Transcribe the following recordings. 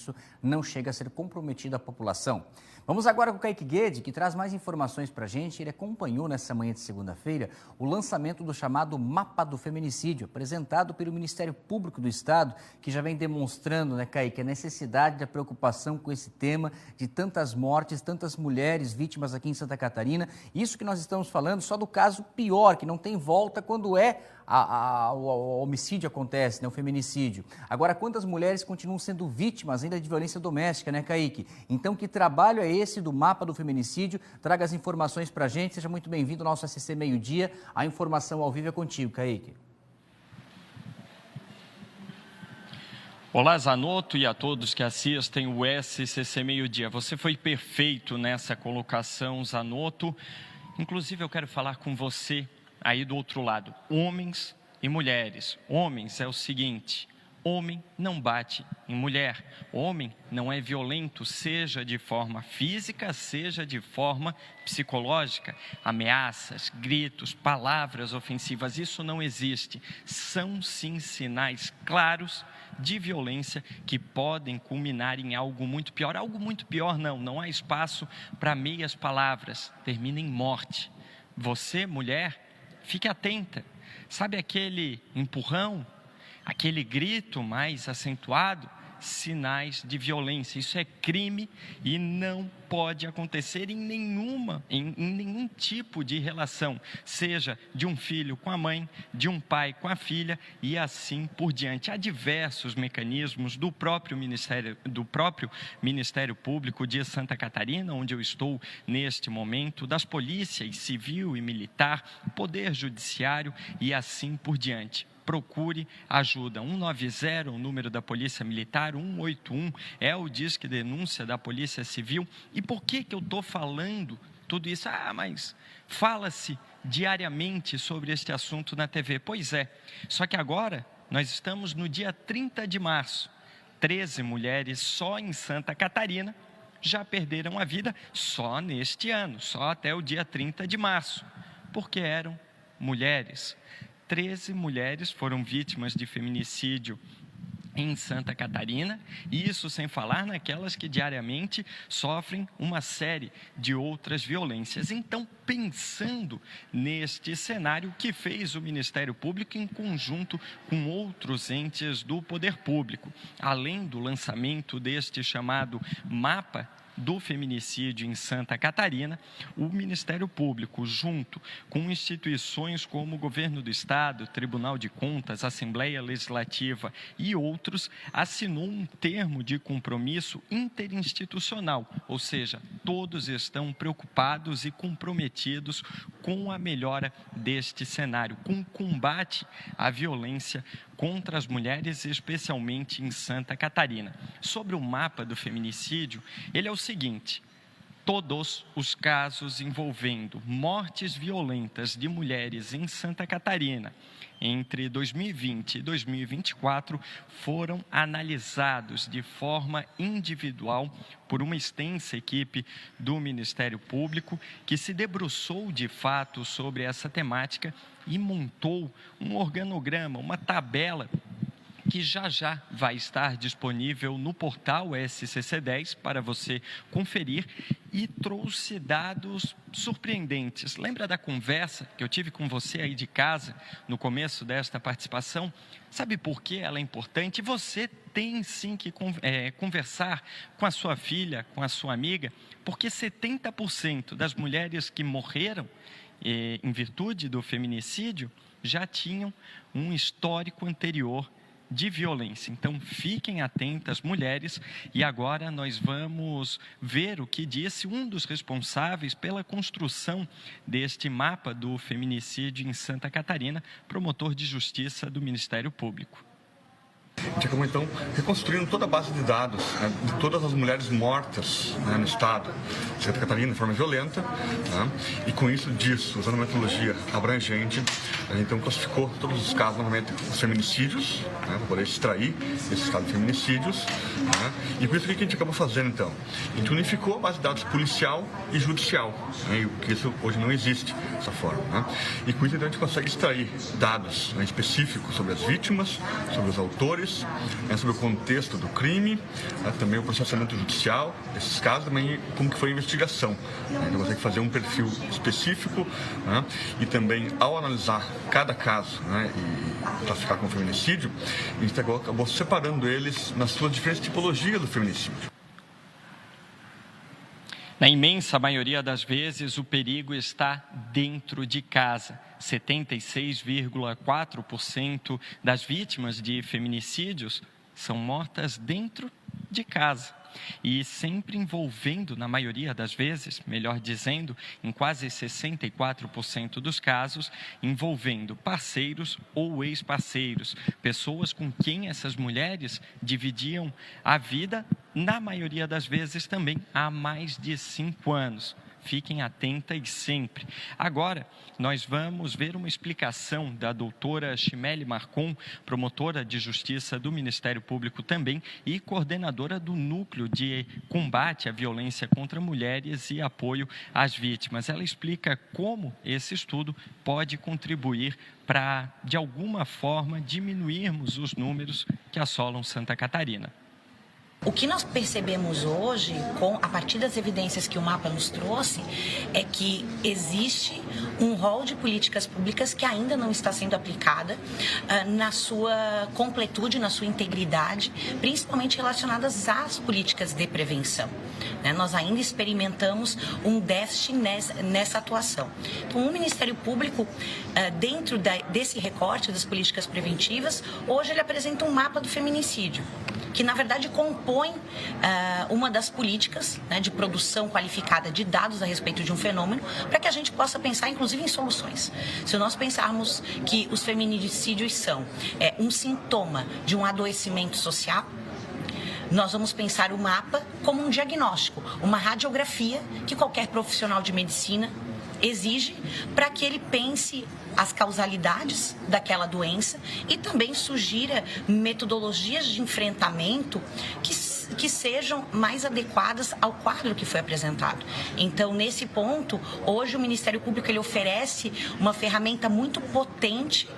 isso não chega a ser comprometido à população. Vamos agora com o Kaique Guede, que traz mais informações para a gente. Ele acompanhou nessa manhã de segunda-feira o lançamento do chamado Mapa do Feminicídio, apresentado pelo Ministério Público do Estado, que já vem demonstrando, né, Kaique, a necessidade da preocupação com esse tema de tantas mortes, tantas mulheres vítimas aqui em Santa Catarina. Isso que nós estamos falando só do caso pior, que não tem volta quando o homicídio acontece, né, o feminicídio. Agora, quantas mulheres continuam sendo vítimas ainda de violência doméstica, né, Kaique? Então, que trabalho é esse do Mapa do Feminicídio? Traga as informações para a gente. Seja muito bem-vindo ao nosso SCC Meio-Dia. A informação ao vivo é contigo, Kaique. Olá, Zanotto, e a todos que assistem o SCC Meio-Dia. Você foi perfeito nessa colocação, Zanotto. Inclusive, eu quero falar com você aí do outro lado, homens e mulheres. Homens é o seguinte: homem não bate em mulher, homem não é violento, seja de forma física, seja de forma psicológica. Ameaças, gritos, palavras ofensivas, isso não existe. São sim sinais claros de violência que podem culminar em algo muito pior. Algo muito pior não há espaço para meias palavras, termina em morte. Você, mulher, fique atenta. Sabe aquele empurrão, aquele grito mais acentuado? Sinais de violência. Isso é crime e não pode acontecer em nenhum tipo de relação, seja de um filho com a mãe, de um pai com a filha e assim por diante. Há diversos mecanismos do próprio Ministério Público de Santa Catarina, onde eu estou neste momento, das polícias civil e militar, poder judiciário e assim por diante. Procure ajuda. 190, o número da Polícia Militar, 181 é o disque denúncia da Polícia Civil. E por que eu estou falando tudo isso? Mas fala-se diariamente sobre este assunto na TV. Pois é, só que agora nós estamos no dia 30 de março. 13 mulheres só em Santa Catarina já perderam a vida só neste ano, só até o dia 30 de março, porque eram mulheres. 13 mulheres foram vítimas de feminicídio em Santa Catarina, e isso sem falar naquelas que diariamente sofrem uma série de outras violências. Então, pensando neste cenário, que fez o Ministério Público em conjunto com outros entes do poder público, além do lançamento deste chamado Mapa do Feminicídio em Santa Catarina, o Ministério Público, junto com instituições como o Governo do Estado, Tribunal de Contas, Assembleia Legislativa e outros, assinou um termo de compromisso interinstitucional, ou seja, todos estão preocupados e comprometidos com a melhora deste cenário, com o combate à violência contra as mulheres, especialmente em Santa Catarina. Sobre o Mapa do Feminicídio, ele é o seguinte: todos os casos envolvendo mortes violentas de mulheres em Santa Catarina entre 2020 e 2024 foram analisados de forma individual por uma extensa equipe do Ministério Público, que se debruçou de fato sobre essa temática e montou um organograma, uma tabela que já vai estar disponível no portal SCC10 para você conferir, e trouxe dados surpreendentes. Lembra da conversa que eu tive com você aí de casa no começo desta participação? Sabe por que ela é importante? Você tem sim que conversar com a sua filha, com a sua amiga, porque 70% das mulheres que morreram em virtude do feminicídio já tinham um histórico anterior de violência. Então, fiquem atentas, mulheres, e agora nós vamos ver o que disse um dos responsáveis pela construção deste mapa do feminicídio em Santa Catarina, promotor de justiça do Ministério Público. Ficamos, então, reconstruindo toda a base de dados, né, de todas as mulheres mortas, né, no estado de Santa Catarina de forma violenta, né, e com isso, usando a metodologia abrangente. A gente então classificou todos os casos, normalmente, os feminicídios, né, para poder extrair esses casos de feminicídios. Né, e por isso que a gente acabou fazendo, então? A gente unificou a base de dados policial e judicial, né, porque isso hoje não existe dessa forma. Né, e com isso, então, a gente consegue extrair dados, né, específicos sobre as vítimas, sobre os autores, né, sobre o contexto do crime, né, também o processamento judicial desses casos, também como que foi a investigação. Né, então, consegue fazer um perfil específico, né, e também, ao analisar cada caso, né, e classificar como feminicídio, a gente acabou separando eles nas suas diferentes tipologias do feminicídio. Na imensa maioria das vezes, o perigo está dentro de casa. 76,4% das vítimas de feminicídios são mortas dentro de casa. E sempre envolvendo, na maioria das vezes, melhor dizendo, em quase 64% dos casos, envolvendo parceiros ou ex-parceiros, pessoas com quem essas mulheres dividiam a vida, na maioria das vezes também há mais de 5 anos. Fiquem atentas sempre. Agora, nós vamos ver uma explicação da doutora Chimele Marcon, promotora de justiça do Ministério Público também e coordenadora do Núcleo de Combate à Violência contra Mulheres e Apoio às Vítimas. Ela explica como esse estudo pode contribuir para, de alguma forma, diminuirmos os números que assolam Santa Catarina. O que nós percebemos hoje, a partir das evidências que o mapa nos trouxe, é que existe um rol de políticas públicas que ainda não está sendo aplicada na sua completude, na sua integridade, principalmente relacionadas às políticas de prevenção. Nós ainda experimentamos um déficit nessa atuação. Então, o Ministério Público, dentro desse recorte das políticas preventivas, hoje ele apresenta um mapa do feminicídio, que na verdade compõe uma das políticas, né, de produção qualificada de dados a respeito de um fenômeno, para que a gente possa pensar inclusive em soluções. Se nós pensarmos que os feminicídios são um sintoma de um adoecimento social, nós vamos pensar o mapa como um diagnóstico, uma radiografia que qualquer profissional de medicina exige para que ele pense as causalidades daquela doença e também sugira metodologias de enfrentamento que sejam mais adequadas ao quadro que foi apresentado. Então, nesse ponto, hoje o Ministério Público ele oferece uma ferramenta muito potente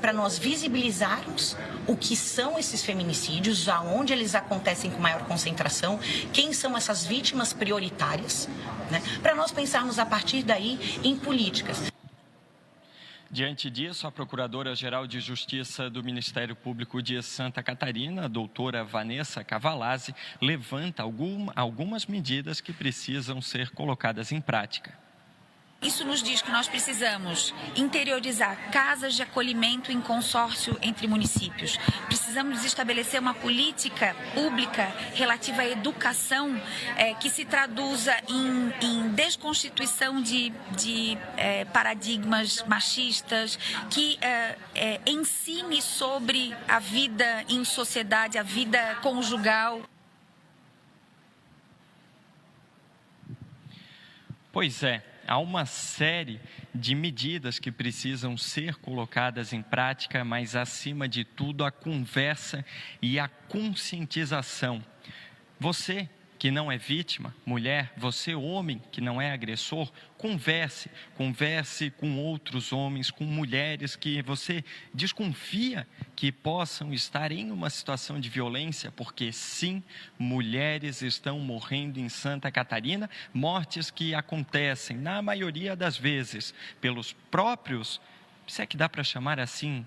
para nós visibilizarmos o que são esses feminicídios, aonde eles acontecem com maior concentração, quem são essas vítimas prioritárias, né, para nós pensarmos a partir daí em políticas. Diante disso, a Procuradora-Geral de Justiça do Ministério Público de Santa Catarina, a doutora Vanessa Cavalazzi, levanta algumas medidas que precisam ser colocadas em prática. Isso nos diz que nós precisamos interiorizar casas de acolhimento em consórcio entre municípios. Precisamos estabelecer uma política pública relativa à educação que se traduza em desconstituição de paradigmas machistas, que ensine sobre a vida em sociedade, a vida conjugal. Pois é. Há uma série de medidas que precisam ser colocadas em prática, mas, acima de tudo, a conversa e a conscientização. Você que não é vítima, mulher, você homem que não é agressor, converse com outros homens, com mulheres que você desconfia que possam estar em uma situação de violência, porque sim, mulheres estão morrendo em Santa Catarina, mortes que acontecem, na maioria das vezes, pelos próprios, se é que dá para chamar assim,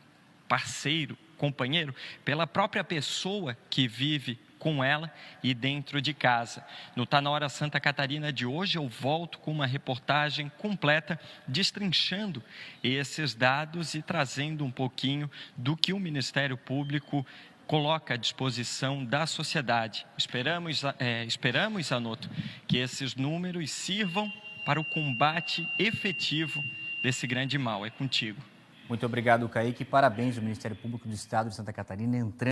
parceiro, companheiro, pela própria pessoa que vive com ela e dentro de casa. No Tá Na Hora Santa Catarina de hoje, eu volto com uma reportagem completa, destrinchando esses dados e trazendo um pouquinho do que o Ministério Público coloca à disposição da sociedade. Esperamos, Anoto, que esses números sirvam para o combate efetivo desse grande mal. É contigo. Muito obrigado, Kaique. Parabéns ao Ministério Público do Estado de Santa Catarina entrando